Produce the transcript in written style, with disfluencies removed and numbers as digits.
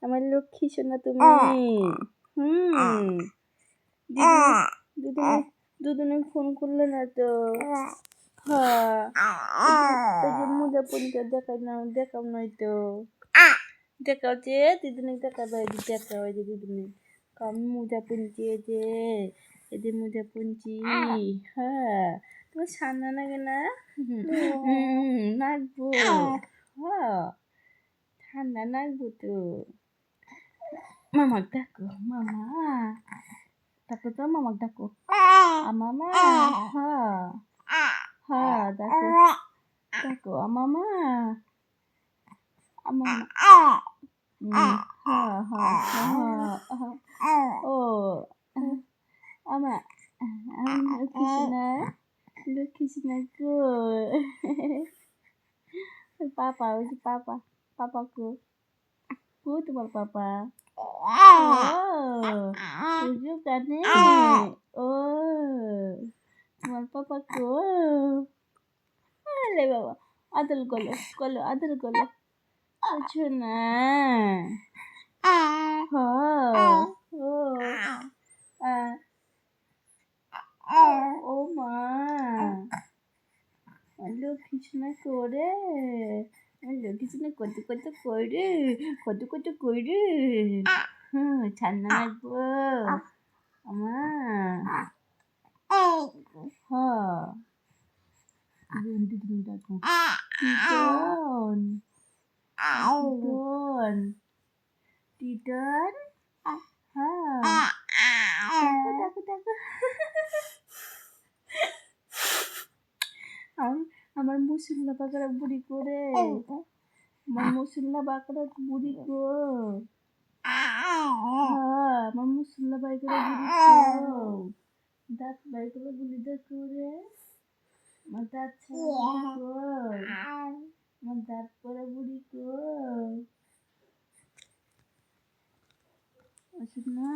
আমার লক্ষ্মী সোনা তুমি। দিদিনে দুদিনে ফোন করলে না তো। হ্যাঁ, ওই যে মোজা পনিটা দেখাও নয় তো। দেখাও যে দিদিনে দেখাবে, দেখাও এই যে দিদিনে আমি মোজা পুনছি, এই যে মোজা পুনছি। হ্যাঁ, তোমার ঠান্ডা লাগে না? নাকবো। হ্যাঁ, ঠান্ডা নাকবো তো। মামাক ডাকো, মামা ডাকো তো, মামাক ডাকো। মামা, হ্যাঁ হ্যাঁ, ডাকো ডাকো মামা, মামা। হ্যাঁ হ্যাঁ হ্যাঁ, ও আমা, লক্ষ্মী সোনা গো। পাপা, ওই যে পাপা কো তোমার পাপা? বুঝু কানে। ও তোমার পাপা কো? আরে বাবা, আদর গলো আদর গলো। বুঝো না। ও মা, লক্ষ্মী সোনা করে, লক্ষ্মী সোনা কত করে। ঠান্ডা লাগবো আমার। দিদিন ডাকো, টিটন, হ্যাঁ, ডাকো। আমার মুসল্লা বাঁকড়া বুড়ি করে, আমার মুসল্লা বাঁকড়া বুড়ি গো। হ্যাঁ, আমার মুসল্লা বাঁকড়া বুড়ি গো। দাঁত বাঁকড়া বুড়ি দেখো রে, আমার দাঁত ছাড়া গো, আমার দাঁত পড়া বুড়ি গো। আসুন না।